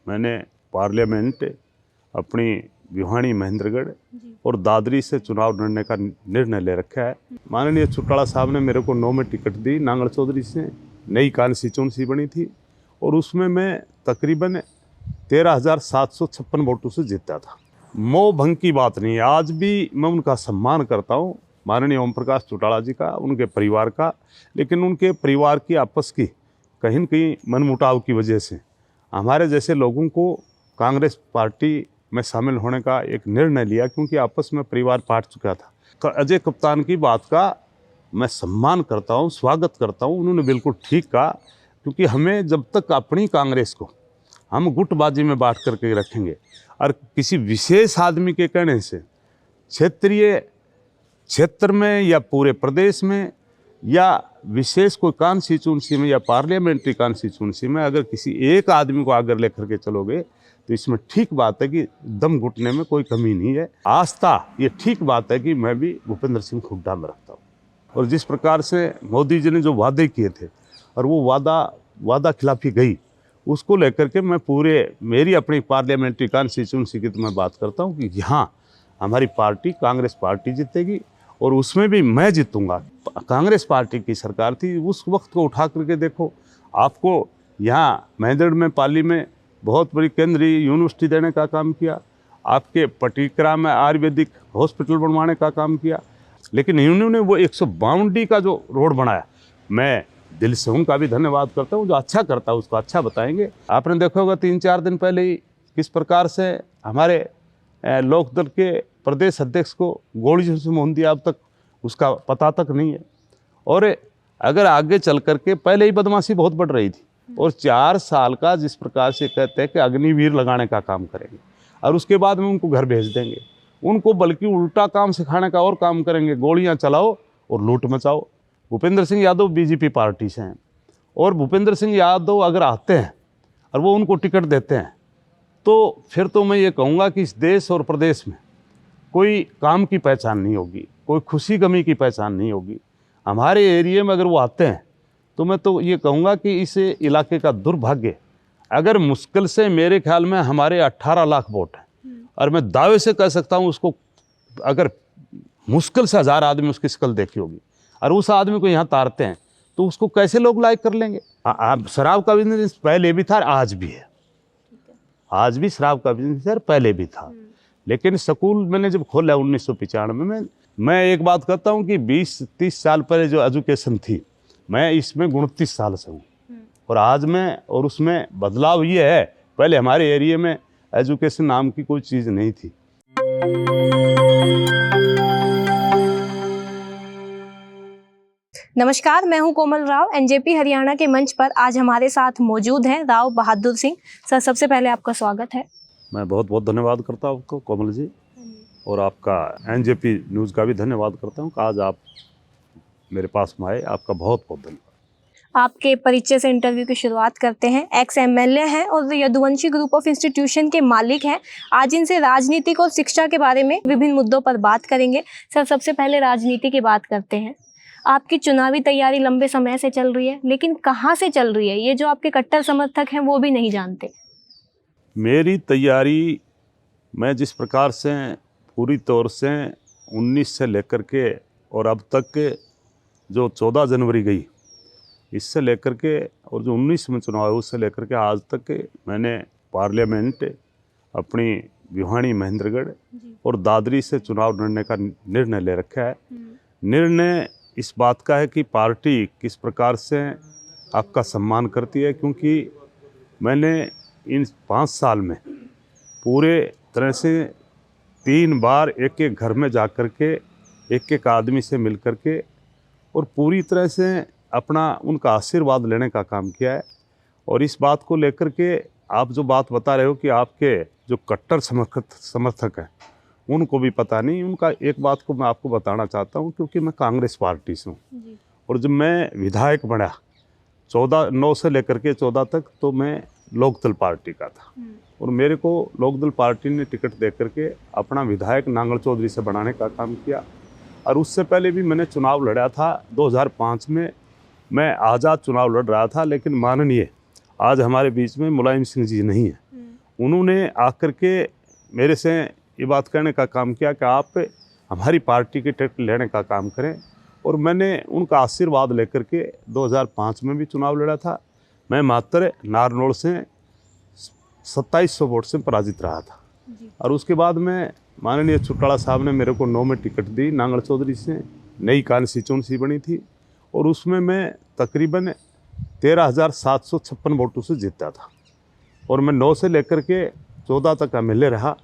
मैंने पार्लियामेंट अपनी भिवानी महेंद्रगढ़ और दादरी से चुनाव लड़ने का निर्णय ले रखा है। माननीय चौटाला साहब ने मेरे को 9 में टिकट दी। नांगल चौधरी से नई कॉन्स्टिट्यूंसी बनी थी और उसमें मैं तकरीबन 13,756 वोटों से जीता था। मोह भंग की बात नहीं है, आज भी मैं उनका सम्मान करता हूँ, माननीय ओम प्रकाश चौटाला जी का, उनके परिवार का। लेकिन उनके परिवार की आपस की कहीं न कहीं मनमुटाव की वजह से हमारे जैसे लोगों को कांग्रेस पार्टी में शामिल होने का एक निर्णय लिया, क्योंकि आपस में परिवार फाट चुका था। अजय कप्तान की बात का मैं सम्मान करता हूँ, स्वागत करता हूँ, उन्होंने बिल्कुल ठीक कहा। क्योंकि हमें जब तक अपनी कांग्रेस को हम गुटबाजी में बांट करके रखेंगे और किसी विशेष आदमी के कहने से क्षेत्र में या पूरे प्रदेश में या विशेष कोई कॉन्स्टिट्यूंसी में या पार्लियामेंट्री कॉन्स्टिट्यूंसी में अगर किसी एक आदमी को आगे लेकर के चलोगे तो इसमें ठीक बात है कि दम घुटने में कोई कमी नहीं है। आस्था ये ठीक बात है कि मैं भी भूपेंद्र सिंह हुड्डा में रखता हूँ। और जिस प्रकार से मोदी जी ने जो वादे किए थे और वो वादा खिलाफी गई, उसको लेकर के मैं मेरी अपनी पार्लियामेंट्री कॉन्स्टिट्यूंसी की तो मैं बात करता हूँ कि यहाँ हमारी पार्टी कांग्रेस पार्टी जीतेगी और उसमें भी मैं जीतूंगा। कांग्रेस पार्टी की सरकार थी, उस वक्त को उठा करके देखो। आपको यहाँ महेंद्रगढ़ में पाली में बहुत बड़ी केंद्रीय यूनिवर्सिटी देने का काम किया, आपके पटिकरा में आयुर्वेदिक हॉस्पिटल बनवाने का काम किया। लेकिन इन्होंने वो 152D का जो रोड बनाया, मैं दिल से उनका भी धन्यवाद करता हूँ। जो अच्छा करता है उसको अच्छा बताएंगे। आपने देखा होगा 3-4 दिन पहले ही किस प्रकार से हमारे लोकदल के प्रदेश अध्यक्ष को गोली से मोहन दिया, अब तक उसका पता तक नहीं है। और अगर आगे चल करके पहले ही बदमाशी बहुत बढ़ रही थी और 4 साल का जिस प्रकार से कहते हैं कि अग्निवीर लगाने का काम करेंगे और उसके बाद में उनको घर भेज देंगे, उनको बल्कि उल्टा काम सिखाने का और काम करेंगे, गोलियां चलाओ और लूट मचाओ। भूपेंद्र सिंह यादव बीजेपी पार्टी से हैं और भूपेंद्र सिंह यादव अगर आते हैं और वो उनको टिकट देते हैं तो फिर तो मैं ये कहूँगा कि इस देश और प्रदेश में कोई काम की पहचान नहीं होगी, कोई खुशी गमी की पहचान नहीं होगी। हमारे एरिया में अगर वो आते हैं तो मैं तो ये कहूँगा कि इस इलाके का दुर्भाग्य, अगर मुश्किल से मेरे ख्याल में हमारे 18 लाख वोट हैं और मैं दावे से कह सकता हूँ उसको अगर मुश्किल से 1000 आदमी उसकी शक्ल देखी होगी और उस आदमी को यहाँ तारते हैं तो उसको कैसे लोग लाइक कर लेंगे। शराब का बिजनेस पहले भी था, आज भी है, आज भी शराब का बिजनेस है, पहले भी था। लेकिन स्कूल मैंने जब खोला 1995 में, मैं एक बात कहता हूँ कि 20-30 साल पहले जो एजुकेशन थी, मैं इसमें 29 साल से हूँ और आज में और उसमें बदलाव ये है, पहले हमारे एरिया में एजुकेशन नाम की कोई चीज़ नहीं थी। नमस्कार, मैं हूं कोमल राव। एनजेपी हरियाणा के मंच पर आज हमारे साथ मौजूद हैं राव बहादुर सिंह सर। सबसे पहले आपका स्वागत है। मैं बहुत बहुत धन्यवाद करता हूँ आपको कोमल जी, और आपका एनजेपी न्यूज़ का भी धन्यवाद करता हूँ कि आज आप मेरे पास में आए। आपका बहुत बहुत धन्यवाद। आपके परिचय से इंटरव्यू की शुरुआत करते हैं। एक्स एमएलए हैं और यदुवंशी ग्रुप ऑफ इंस्टीट्यूशन के मालिक हैं। आज इनसे राजनीतिक और शिक्षा के बारे में विभिन्न मुद्दों पर बात करेंगे। सर, सबसे पहले राजनीति की बात करते हैं। आपकी चुनावी तैयारी लंबे समय से चल रही है, लेकिन कहाँ से चल रही है ये जो आपके कट्टर समर्थक हैं वो भी नहीं जानते। मेरी तैयारी मैं जिस प्रकार से पूरी तौर से 19 से लेकर के और अब तक के जो 14 जनवरी गई, इससे लेकर के और जो 19 में चुनाव है उससे लेकर के आज तक के मैंने पार्लियामेंट अपनी भिवानी महेंद्रगढ़ और दादरी से चुनाव लड़ने का निर्णय ले रखा है। निर्णय इस बात का है कि पार्टी किस प्रकार से आपका सम्मान करती है, क्योंकि मैंने इन 5 साल में पूरे तरह से 3 बार एक एक घर में जा कर के एक एक आदमी से मिल कर के और पूरी तरह से अपना उनका आशीर्वाद लेने का काम किया है। और इस बात को लेकर के आप जो बात बता रहे हो कि आपके जो कट्टर समर्थक हैं उनको भी पता नहीं, उनका एक बात को मैं आपको बताना चाहता हूँ, क्योंकि मैं कांग्रेस पार्टी से हूँ और जब मैं विधायक बना 9 से लेकर के 14 तक तो मैं लोकदल पार्टी का था और मेरे को लोकदल पार्टी ने टिकट दे करके अपना विधायक नांगल चौधरी से बनाने का काम किया। और उससे पहले भी मैंने चुनाव लड़ा था 2005 में, मैं आज़ाद चुनाव लड़ रहा था। लेकिन माननीय आज हमारे बीच में मुलायम सिंह जी नहीं है उन्होंने आकर के मेरे से ये बात कहने का काम किया कि आप हमारी पार्टी के टिकट लेने का काम करें, और मैंने उनका आशीर्वाद लेकर के 2005 में भी चुनाव लड़ा था। मैं मात्र नारनौल से 2700 वोट से पराजित रहा था। और उसके बाद में माननीय चौटाला साहब ने मेरे को 9 में टिकट दी, नांगल चौधरी से नई कॉन्स्टिट्यूंसी बनी थी, और उसमें मैं तकरीबन 13,756 वोटों से जीता था। और मैं 9 से लेकर के 14 तक एमएलए रहा,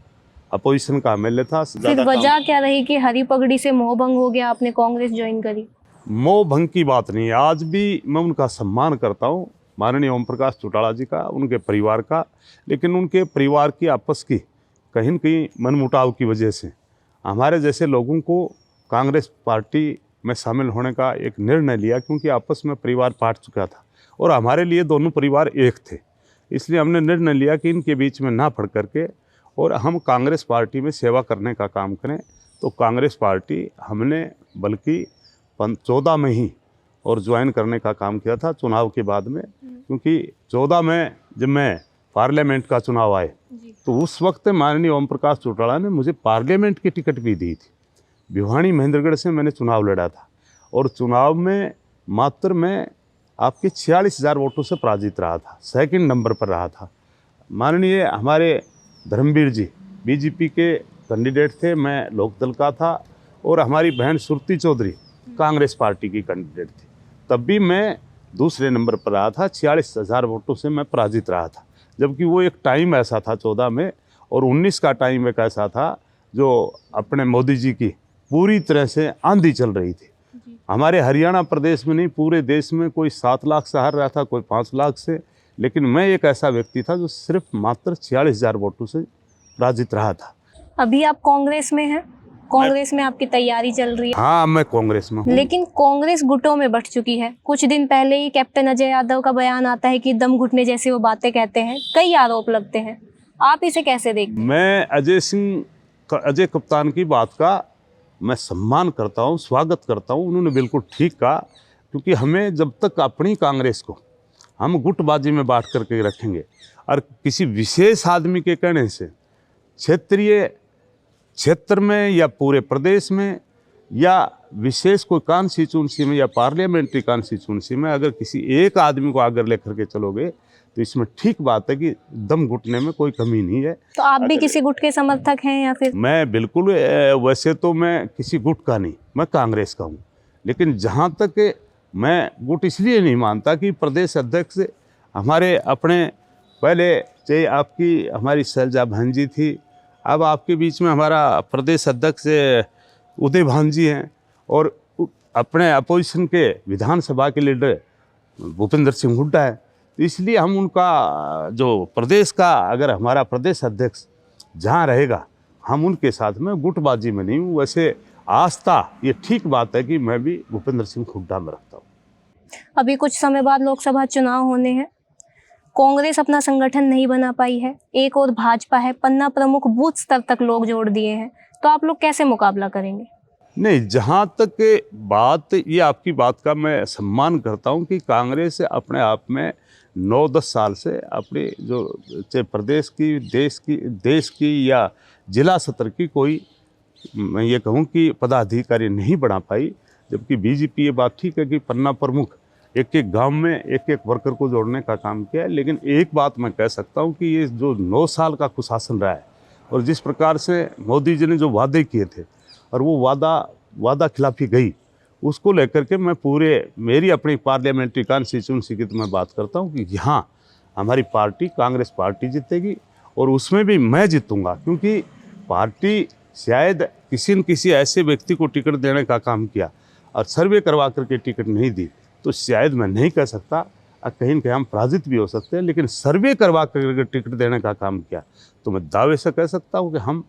अपोजिशन का एमएलए था। फिर वजह क्या रही कि हरी पगड़ी से मोह भंग हो गया, आपने कांग्रेस ज्वाइन करी? मोह भंग की बात नहीं है, आज भी मैं उनका सम्मान करता हूँ, माननीय ओम प्रकाश चौटाला जी का, उनके परिवार का। लेकिन उनके परिवार की आपस की कहीं न कहीं मनमुटाव की वजह से हमारे जैसे लोगों को कांग्रेस पार्टी में शामिल होने का एक निर्णय लिया, क्योंकि आपस में परिवार बांट चुका था और हमारे लिए दोनों परिवार एक थे। इसलिए हमने निर्णय लिया कि इनके बीच में ना पड़ करके और हम कांग्रेस पार्टी में सेवा करने का काम करें। तो कांग्रेस पार्टी हमने बल्कि 14 में ही और ज्वाइन करने का काम किया था चुनाव के बाद में, क्योंकि 14 में जब मैं पार्लियामेंट का चुनाव आए तो उस वक्त माननीय ओम प्रकाश चौटाला ने मुझे पार्लियामेंट की टिकट भी दी थी। भिवानी महेंद्रगढ़ से मैंने चुनाव लड़ा था और चुनाव में मात्र मैं आपके 46,000 वोटों से पराजित रहा था, सेकंड नंबर पर रहा था। माननीय हमारे धर्मवीर जी बीजेपी के कैंडिडेट थे, मैं लोकदल का था, और हमारी बहन सुरती चौधरी कांग्रेस पार्टी की कैंडिडेट थी। तब भी मैं दूसरे नंबर पर रहा था, 46,000 वोटों से मैं पराजित रहा था। जबकि वो एक टाइम ऐसा था 14 में, और 19 का टाइम एक ऐसा था जो अपने मोदी जी की पूरी तरह से आंधी चल रही थी। हमारे हरियाणा प्रदेश में नहीं, पूरे देश में कोई 7 लाख से हार रहा था, कोई 5 लाख से, लेकिन मैं एक ऐसा व्यक्ति था जो सिर्फ मात्र 46,000 वोटों से पराजित रहा था। अभी आप कांग्रेस में हैं, कांग्रेस में आपकी तैयारी चल रही है? हाँ, मैं कांग्रेस में हूँ। लेकिन कांग्रेस गुटों में बंट चुकी है। कुछ दिन पहले ही कैप्टन अजय यादव का बयान आता है कि दम घुटने जैसी वो बातें कहते हैं, कई आरोप लगते हैं, आप इसे कैसे देखते हैं? मैं अजय कप्तान की बात का मैं सम्मान करता हूँ, स्वागत करता हूँ। उन्होंने बिल्कुल ठीक कहा, क्योंकि हमें जब तक अपनी कांग्रेस को हम गुटबाजी में बांट करके रखेंगे और किसी विशेष आदमी के कहने से क्षेत्र में या पूरे प्रदेश में या विशेष कोई कॉन्स्टिट्यूंसी में या पार्लियामेंट्री कॉन्स्टिट्यूंसी में अगर किसी एक आदमी को आगे लेकर के चलोगे तो इसमें ठीक बात है कि दम घुटने में कोई कमी नहीं है। तो आप भी किसी गुट के समर्थक हैं या फिर? मैं बिल्कुल, वैसे तो मैं किसी गुट का नहीं, मैं कांग्रेस का हूँ। लेकिन जहाँ तक मैं गुट इसलिए नहीं मानता कि प्रदेश अध्यक्ष हमारे अपने, पहले चाहे आपकी हमारी शैलजा बहन जी थी, अब आपके बीच में हमारा प्रदेश अध्यक्ष उदय भान जी हैं, और अपने अपोजिशन के विधानसभा के लीडर भूपेंद्र सिंह हुड्डा है। तो इसलिए हम उनका जो प्रदेश का, अगर हमारा प्रदेश अध्यक्ष जहाँ रहेगा हम उनके साथ में गुटबाजी में नहीं हूँ। वैसे आस्था ये ठीक बात है कि मैं भी भूपेंद्र सिंह हुड्डा में रखता हूँ। अभी कुछ समय बाद लोकसभा चुनाव होने हैं, कांग्रेस अपना संगठन नहीं बना पाई है, एक और भाजपा है, पन्ना प्रमुख बूथ स्तर तक लोग जोड़ दिए हैं, तो आप लोग कैसे मुकाबला करेंगे? नहीं, जहाँ तक बात, ये आपकी बात का मैं सम्मान करता हूँ कि कांग्रेस अपने आप में 9-10 साल से अपने जो चाहे प्रदेश की, देश की या जिला स्तर की कोई, मैं ये कहूँ कि पदाधिकारी नहीं बना पाई। जबकि बीजेपी ये बात ठीक है कि पन्ना प्रमुख एक एक गांव में एक एक वर्कर को जोड़ने का काम किया है। लेकिन एक बात मैं कह सकता हूँ कि ये जो 9 साल का कुशासन रहा है और जिस प्रकार से मोदी जी ने जो वादे किए थे और वो वादा खिलाफी गई, उसको लेकर के मैं मेरी अपनी पार्लियामेंट्री कॉन्स्टिट्यूंसी की तो मैं बात करता हूँ कि यहाँ हमारी पार्टी कांग्रेस पार्टी जीतेगी और उसमें भी मैं जीतूँगा। क्योंकि पार्टी शायद किसी न किसी ऐसे व्यक्ति को टिकट देने का काम किया और सर्वे करवा करके टिकट नहीं दी, तो शायद मैं नहीं कह सकता, कहीं न कहीं हम पराजित भी हो सकते हैं। लेकिन सर्वे करवा करके टिकट देने का काम किया तो मैं दावे से कह सकता हूँ कि हम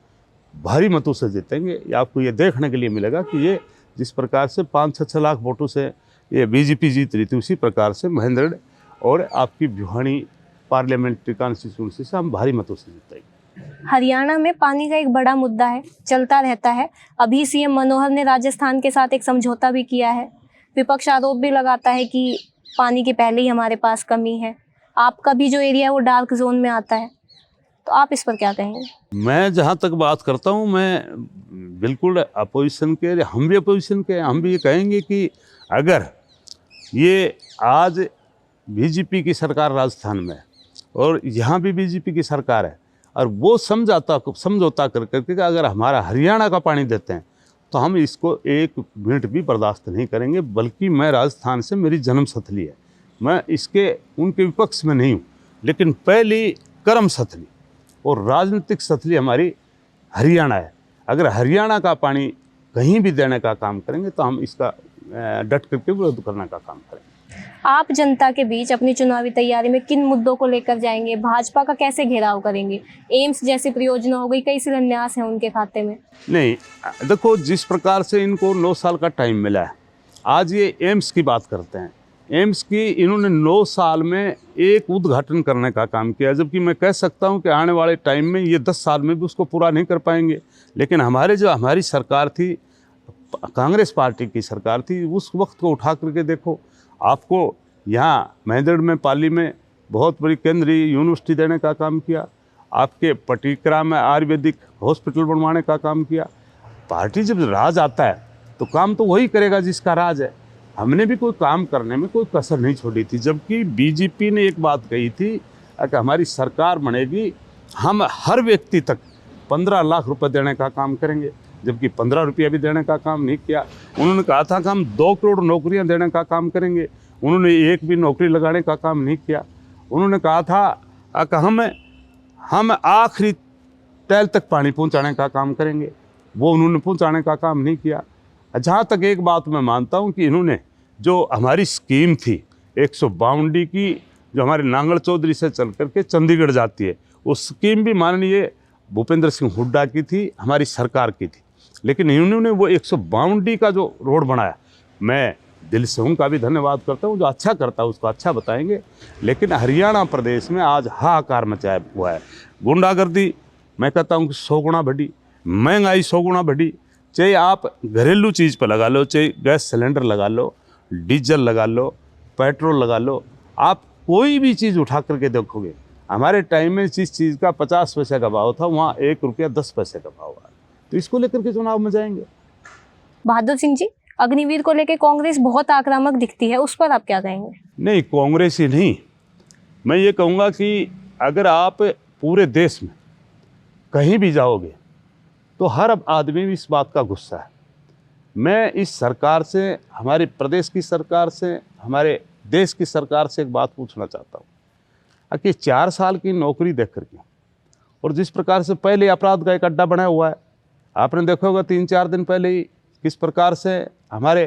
भारी मतों से जीतेंगे। आपको ये देखने के लिए मिलेगा कि ये जिस प्रकार से 5-6 लाख वोटों से ये बीजेपी जीत रही थी, उसी प्रकार से महेंद्रगढ़ और आपकी भिवानी पार्लियामेंट्री कॉन्स्टिट्यूंसी से हम भारी मतों से जीतेंगे। हरियाणा में पानी का एक बड़ा मुद्दा है, चलता रहता है। अभी सीएम मनोहर ने राजस्थान के साथ एक समझौता भी किया है। विपक्ष आरोप भी लगाता है कि पानी की पहले ही हमारे पास कमी है। आपका भी जो एरिया है वो डार्क जोन में आता है, तो आप इस पर क्या कहेंगे? मैं जहाँ तक बात करता हूँ, मैं बिल्कुल अपोजिशन के, हम भी अपोजिशन के, हम भी ये कहेंगे कि अगर ये आज बीजेपी की सरकार राजस्थान में है और यहाँ भी बीजेपी की सरकार है, और वो समझौता कर करके अगर हमारा हरियाणा का पानी देते हैं तो हम इसको एक मिनट भी बर्दाश्त नहीं करेंगे। बल्कि मैं राजस्थान से, मेरी जन्मस्थली है, मैं इसके उनके विपक्ष में नहीं हूँ, लेकिन पहली कर्म स्थली और राजनीतिक स्थली हमारी हरियाणा है। अगर हरियाणा का पानी कहीं भी देने का काम करेंगे तो हम इसका डट करके विरोध करने का काम करेंगे। आप जनता के बीच अपनी चुनावी तैयारी में किन मुद्दों को लेकर जाएंगे? भाजपा का कैसे घेराव करेंगे? एम्स जैसी परियोजना हो गई, कई शिलान्यास हैं उनके खाते में। नहीं, देखो, जिस प्रकार से इनको 9 साल का टाइम मिला है, आज ये एम्स की बात करते हैं। एम्स की इन्होंने 9 साल में एक उद्घाटन करने का काम किया, जबकि मैं कह सकता हूं कि आने वाले टाइम में ये 10 साल में भी उसको पूरा नहीं कर पाएंगे। लेकिन हमारी सरकार थी, कांग्रेस पार्टी की सरकार थी, उस वक्त को उठा करके देखो। आपको यहाँ महेंद्रगढ़ में, पाली में बहुत बड़ी केंद्रीय यूनिवर्सिटी देने का काम किया, आपके पटिकरा में आयुर्वेदिक हॉस्पिटल बनवाने का काम किया। पार्टी जब राज आता है तो काम तो वही करेगा जिसका राज है। हमने भी कोई काम करने में कोई कसर नहीं छोड़ी थी। जबकि बीजेपी ने एक बात कही थी कि हमारी सरकार बनेगी, हम हर व्यक्ति तक 15 लाख रुपए देने का काम करेंगे, जबकि 15 रुपया भी देने का काम नहीं किया। उन्होंने कहा था कि हम 2 करोड़ नौकरियां देने का काम करेंगे, उन्होंने एक भी नौकरी लगाने का काम नहीं किया। उन्होंने कहा था कि हम आखिरी तल तक पानी पहुंचाने का काम करेंगे, वो उन्होंने पहुंचाने का काम नहीं किया। जहाँ तक एक बात मैं मानता हूँ कि इन्होंने जो हमारी स्कीम थी 152D की, जो हमारे नांगल चौधरी से चल करके चंडीगढ़ जाती है, वो स्कीम भी माननीय भूपेंद्र सिंह हुड्डा की थी, हमारी सरकार की थी। लेकिन इन्होंने वो 152D का जो रोड बनाया, मैं दिल से उनका भी धन्यवाद करता हूँ। जो अच्छा करता है उसको अच्छा बताएंगे। लेकिन हरियाणा प्रदेश में आज हाहाकार मचाया हुआ है। गुंडागर्दी, मैं कहता हूँ कि 100 गुना बढ़ी, महंगाई 100 गुना बढ़ी। चाहे आप घरेलू चीज़ पर लगा लो, चाहे गैस सिलेंडर लगा लो, डीजल लगा लो, पेट्रोल लगा लो, आप कोई भी चीज़ उठा करके देखोगे, हमारे टाइम में जिस चीज़ का 50 पैसे का भाव था, वहाँ 1 रुपया 10 पैसे का भाव है। तो इसको लेकर के चुनाव में जाएंगे। बहादुर सिंह जी, अग्निवीर को लेकर कांग्रेस बहुत आक्रामक दिखती है, उस पर आप क्या कहेंगे? नहीं, कांग्रेस ही नहीं, मैं ये कहूँगा कि अगर आप पूरे देश में कहीं भी जाओगे तो हर आदमी भी इस बात का गुस्सा है। मैं इस सरकार से, हमारे प्रदेश की सरकार से, हमारे देश की सरकार से एक बात पूछना चाहता हूँ कि 4 साल की नौकरी देख करके और जिस प्रकार से पहले अपराध का एक अड्डा बना हुआ है, आपने देखा होगा 3-4 दिन पहले ही किस प्रकार से हमारे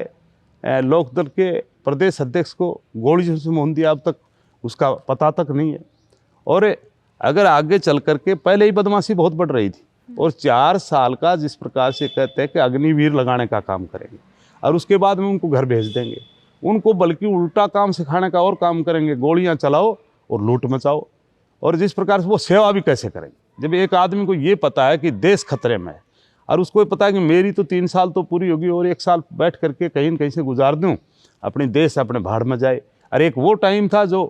लोकदल के प्रदेश अध्यक्ष को गोलियों से मोह दिया, अब तक उसका पता तक नहीं है। और अगर आगे चल करके, पहले ही बदमाशी बहुत बढ़ रही थी, और 4 साल का जिस प्रकार से कहते हैं कि अग्निवीर लगाने का काम करेंगे और उसके बाद में उनको घर भेज देंगे, उनको बल्कि उल्टा काम सिखाने का और काम करेंगे, गोलियां चलाओ और लूट मचाओ। और जिस प्रकार से वो सेवा भी कैसे करेंगे, जब एक आदमी को ये पता है कि देश खतरे में है और उसको ये पता है कि मेरी तो 3 साल तो पूरी होगी और 1 साल बैठ करके कहीं न कहीं से गुजार दूँ, अपने देश अपने भाड़ में जाए। और एक वो टाइम था जो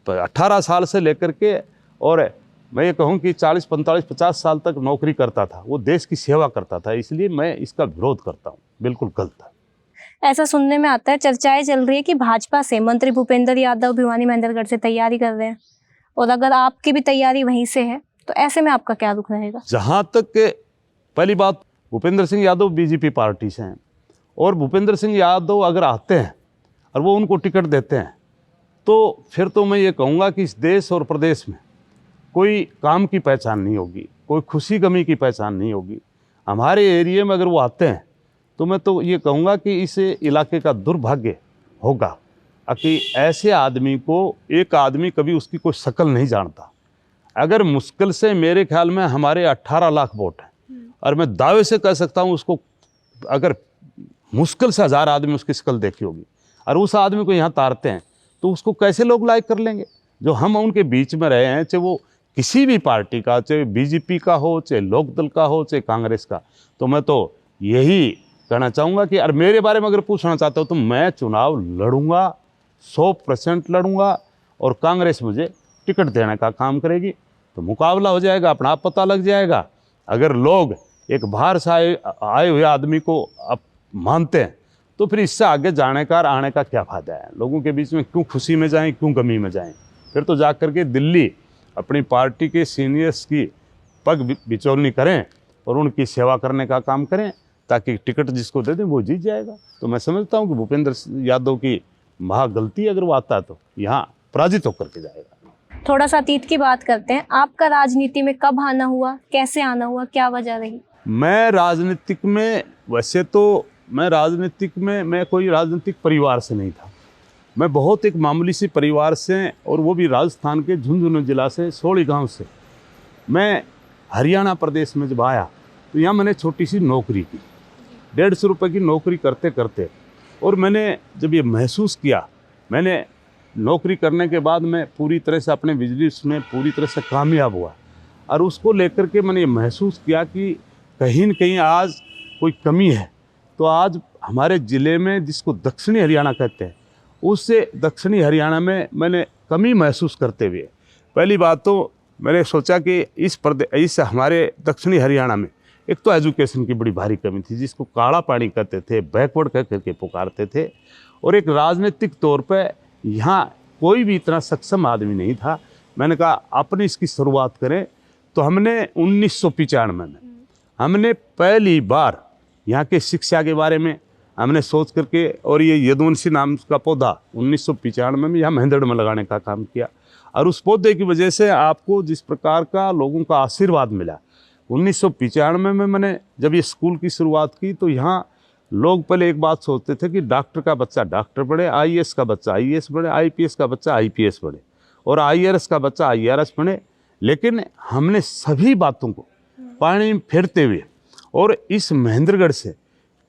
18 साल से लेकर के, और मैं ये कहूँ कि 40, 45, 50 साल तक नौकरी करता था, वो देश की सेवा करता था। इसलिए मैं इसका विरोध करता हूँ, बिल्कुल गलत है। ऐसा सुनने में आता है, चर्चाएं चल रही है कि भाजपा से मंत्री भूपेंद्र यादव भिवानी महेंद्रगढ़ से तैयारी कर रहे हैं, और अगर आपकी भी तैयारी वहीं से है तो ऐसे में आपका क्या रुख रहेगा? जहाँ तक पहली बात, भूपेंद्र सिंह यादव बीजेपी पार्टी से हैं, और भूपेंद्र सिंह यादव अगर आते हैं और वो उनको टिकट देते हैं तो फिर तो मैं ये कहूँगा कि इस देश और प्रदेश में कोई काम की पहचान नहीं होगी, कोई खुशी गमी की पहचान नहीं होगी। हमारे एरिया में अगर वो आते हैं तो मैं तो ये कहूँगा कि इस इलाके का दुर्भाग्य होगा कि ऐसे आदमी को, एक आदमी कभी उसकी कोई शक्ल नहीं जानता। अगर मुश्किल से, मेरे ख्याल में हमारे 18 लाख वोट हैं, और मैं दावे से कह सकता हूँ उसको अगर मुश्किल से 1000 आदमी उसकी शक्ल देखी होगी, और उस आदमी को यहाँ तारते हैं तो उसको कैसे लोग लाइक कर लेंगे? जो हम उनके बीच में रहे हैं, चाहे वो किसी भी पार्टी का, चाहे बीजेपी का हो, चाहे लोकदल का हो, चाहे कांग्रेस का, तो मैं तो यही कहना चाहूँगा कि, और मेरे बारे में अगर पूछना चाहते हो तो मैं चुनाव लड़ूंगा, 100% लड़ूंगा, और कांग्रेस मुझे टिकट देने का काम करेगी। तो मुकाबला हो जाएगा, अपना आप पता लग जाएगा। अगर लोग एक बाहर से आए हुए आदमी को अब मानते हैं तो फिर इससे आगे जाने का और आने का क्या फ़ायदा है। लोगों के बीच में क्यों खुशी में जाएं, क्यों गमी में जाएं। फिर तो जा कर के दिल्ली अपनी पार्टी के सीनियर्स की पग बिचौलनी करें और उनकी सेवा करने का काम करें, ताकि टिकट जिसको दे दें वो जीत जाएगा। तो मैं समझता हूँ कि भूपेंद्र यादव की महा गलती अगर वो आता है तो यहाँ पराजित होकर के जाएगा। थोड़ा सा अतीत की बात करते हैं। आपका राजनीति में कब आना हुआ, कैसे आना हुआ, क्या वजह रही? मैं राजनीतिक में, वैसे तो मैं कोई राजनीतिक परिवार से नहीं था। मैं बहुत एक मामूली सी परिवार से, और वो भी राजस्थान के झुंझुनू जिला से, सोड़ी गांव से। मैं हरियाणा प्रदेश में जब आया तो यहाँ मैंने छोटी सी नौकरी की, 150 रुपये की नौकरी करते करते, और मैंने जब ये महसूस किया, मैंने नौकरी करने के बाद मैं पूरी तरह से अपने बिजनेस में पूरी तरह से कामयाब हुआ, और उसको लेकर के मैंने ये महसूस किया कि कहीं न कहीं आज कोई कमी है। तो आज हमारे ज़िले में, जिसको दक्षिणी हरियाणा कहते हैं, उससे दक्षिणी हरियाणा में मैंने कमी महसूस करते हुए, पहली बात तो मैंने सोचा कि इस हमारे दक्षिणी हरियाणा में एक तो एजुकेशन की बड़ी भारी कमी थी, जिसको काला पानी कहते थे, बैकवर्ड कह करके पुकारते थे, और एक राजनीतिक तौर पे यहाँ कोई भी इतना सक्षम आदमी नहीं था। मैंने कहा अपनी इसकी शुरुआत करें। तो हमने 1995 में हमने पहली बार यहाँ के शिक्षा के बारे में हमने सोच करके, और ये यदुवंशी नाम का पौधा 1995 में यहाँ महेंद्रगढ़ में लगाने का काम किया, और उस पौधे की वजह से आपको जिस प्रकार का लोगों का आशीर्वाद मिला। 1995 में मैंने जब ये स्कूल की शुरुआत की तो यहाँ लोग पहले एक बात सोचते थे कि डॉक्टर का बच्चा डॉक्टर बने, आईएएस का बच्चा आईएएस बने, आईपीएस का बच्चा आईपीएस बने, और आईआरएस का बच्चा आईआरएस बने। लेकिन हमने सभी बातों को पानी में फेरते हुए, और इस महेंद्रगढ़ से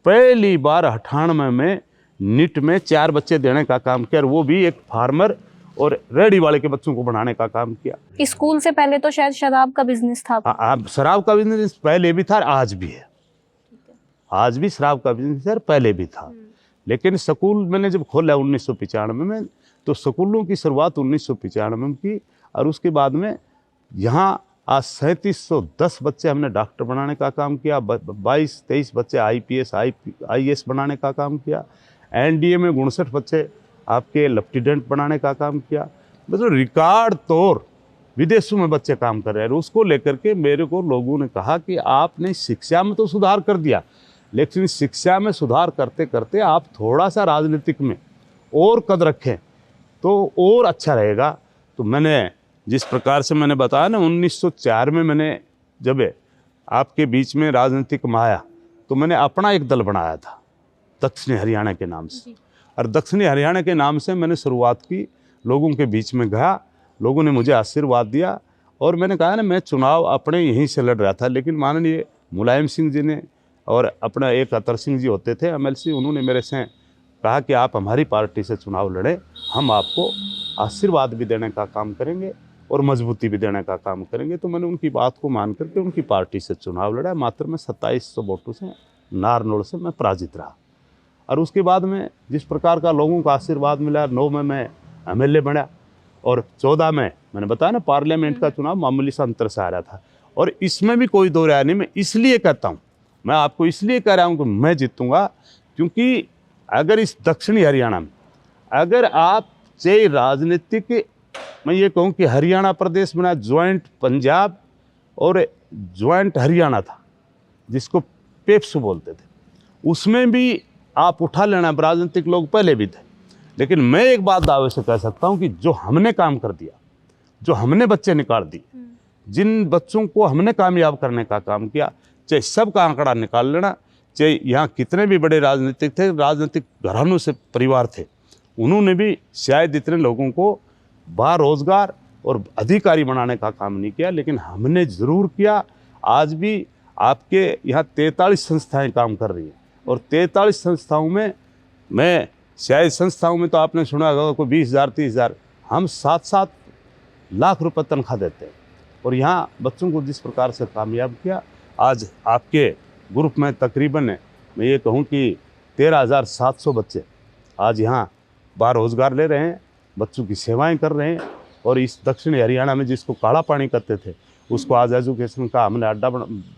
पहली बार 98 में नीट में 4 बच्चे देने का काम किया, और वो भी एक फार्मर और रेडी वाले के बच्चों को बढ़ाने का काम किया। स्कूल से पहले तो शायद शराब का बिजनेस था। शराब का बिजनेस पहले भी था, आज भी है। आज भी शराब का बिजनेस है, पहले भी था। लेकिन स्कूल मैंने जब खोला 1995 में, तो स्कूलों की शुरुआत 1995 में की, और उसके बाद में यहाँ आज 3710 बच्चे हमने डॉक्टर बनाने का काम किया, 22-23 बच्चे आईपीएस आईएएस बनाने का काम किया, एनडीए में 59 बच्चे आपके लेफ्टिनेंट बनाने का काम किया। मतलब रिकॉर्ड तौर विदेशों में बच्चे काम कर रहे हैं। उसको लेकर के मेरे को लोगों ने कहा कि आपने शिक्षा में तो सुधार कर दिया, लेकिन शिक्षा में सुधार करते करते आप थोड़ा सा राजनीतिक में और कद रखें तो और अच्छा रहेगा। तो मैंने जिस प्रकार से मैंने बताया ना, 1904 में मैंने जब आपके बीच में राजनीतिक में आया तो मैंने अपना एक दल बनाया था दक्षिणी हरियाणा के नाम से, और दक्षिणी हरियाणा के नाम से मैंने शुरुआत की, लोगों के बीच में गया, लोगों ने मुझे आशीर्वाद दिया। और मैंने कहा ना, मैं चुनाव अपने यहीं से लड़ रहा था, लेकिन माननीय मुलायम सिंह जी ने और अपना एक अतर सिंह जी होते थे एमएलसी, उन्होंने मेरे से कहा कि आप हमारी पार्टी से चुनाव लड़ें, हम आपको आशीर्वाद भी देने का काम करेंगे और मजबूती भी देने का काम करेंगे। तो मैंने उनकी बात को मान करके उनकी पार्टी से चुनाव लड़ा। मात्र में 2700 वोटों से नारनौल से मैं पराजित रहा। और उसके बाद में जिस प्रकार का लोगों का आशीर्वाद मिला, 9 में मैं एमएलए बना, और 14 में मैंने बताया ना पार्लियामेंट का चुनाव मामूली सा अंतर से आ रहा था। और इसमें भी कोई दो राय नहीं। मैं इसलिए कहता हूँ, मैं आपको इसलिए कह रहा हूँ कि मैं जीतूंगा, क्योंकि अगर इस दक्षिणी हरियाणा में अगर आप चाहे राजनीतिक, मैं ये कहूँ कि हरियाणा प्रदेश बना, ज्वाइंट पंजाब और ज्वाइंट हरियाणा था जिसको पेप्सू बोलते थे, उसमें भी आप उठा लेना, राजनीतिक लोग पहले भी थे। लेकिन मैं एक बात दावे से कह सकता हूँ कि जो हमने काम कर दिया, जो हमने बच्चे निकाल दिए, जिन बच्चों को हमने कामयाब करने का काम किया, चाहे सबका आंकड़ा निकाल लेना, चाहे यहाँ कितने भी बड़े राजनीतिक थे, राजनीतिक घरानों से परिवार थे, उन्होंने भी शायद इतने लोगों को बारोजगार और अधिकारी बनाने का काम नहीं किया, लेकिन हमने ज़रूर किया। आज भी आपके यहाँ 43 संस्थाएं काम कर रही हैं, और 43 संस्थाओं में मैं शायद संस्थाओं में तो आपने सुना होगा कोई 20,000 30,000, हम 7-7 लाख रुपए तनख्वाह देते हैं। और यहाँ बच्चों को जिस प्रकार से कामयाब किया, आज आपके ग्रुप में तकरीबन मैं ये कहूँ कि 13,700 बच्चे आज यहाँ बारोजगार ले रहे हैं, बच्चों की सेवाएं कर रहे हैं, और इस दक्षिणी हरियाणा में जिसको काला पानी कहते थे उसको आज एजुकेशन का हमने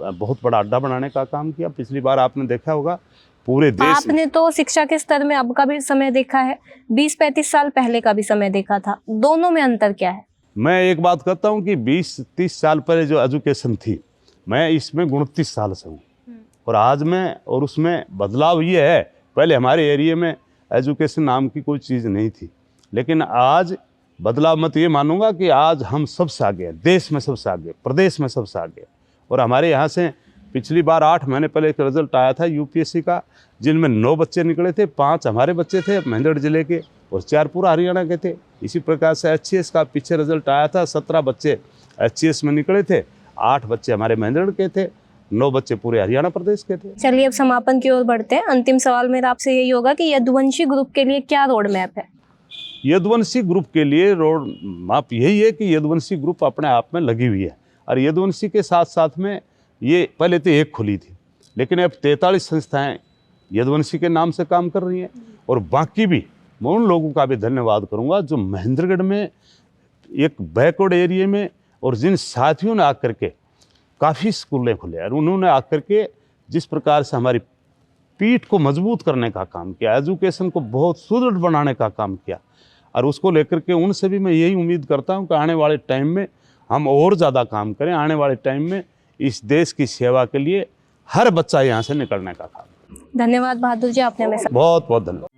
बहुत बड़ा अड्डा बनाने का काम किया। पिछली बार आपने देखा होगा पूरे देश आपने तो शिक्षा के स्तर में अब का भी समय देखा है, 20-35 साल पहले का भी समय देखा था, दोनों में अंतर क्या है? मैं एक बात कहता हूँ कि 20-30 साल पहले जो एजुकेशन थी, मैं इसमें 29 साल से हूँ और आज में और उसमें बदलाव ये है, पहले हमारे एरिया में एजुकेशन नाम की कोई चीज़ नहीं थी, लेकिन आज बदलाव मैं तो ये मानूंगा कि आज हम सबसे आगे हैं, देश में सबसे आगे, प्रदेश में सबसे आगे। और हमारे यहाँ से पिछली बार 8 महीने पहले एक रिजल्ट आया था यूपीएससी का, जिनमें 9 बच्चे निकले थे, 5 हमारे बच्चे थे महेंद्रगढ़ जिले के और 4 पूरा हरियाणा के थे। इसी प्रकार से एचसीएस का पीछे रिजल्ट आया था, 17 बच्चे एचसीएस में निकले थे, 8 बच्चे हमारे महेंद्रगढ़ के थे, 9 बच्चे पूरे हरियाणा प्रदेश के थे। चलिए अब समापन की ओर बढ़ते हैं। अंतिम सवाल मेरा आपसे यही होगा कि यदुवंशी ग्रुप के लिए क्या रोड मैप है? यदुवंशी ग्रुप के लिए रोड मैप यही है कि यदुवंशी ग्रुप अपने आप में लगी हुई है और यदुवंशी के साथ साथ में ये पहले तो एक खुली थी, लेकिन अब 43 संस्थाएं यदुवंशी के नाम से काम कर रही हैं और बाकी भी मैं उन लोगों का भी धन्यवाद करूंगा जो महेंद्रगढ़ में एक बैकवर्ड एरिया में और जिन साथियों ने आकर के काफ़ी स्कूलें खुले और उन्होंने आकर के जिस प्रकार से हमारी पीठ को मजबूत करने का काम किया, एजुकेशन को बहुत सुदृढ़ बनाने का काम किया और उसको लेकर के उनसे भी मैं यही उम्मीद करता हूं कि आने वाले टाइम में हम और ज़्यादा काम करें। आने वाले टाइम में इस देश की सेवा के लिए हर बच्चा यहाँ से निकलने का काम। धन्यवाद बहादुर जी, आपने हमें बहुत बहुत धन्यवाद।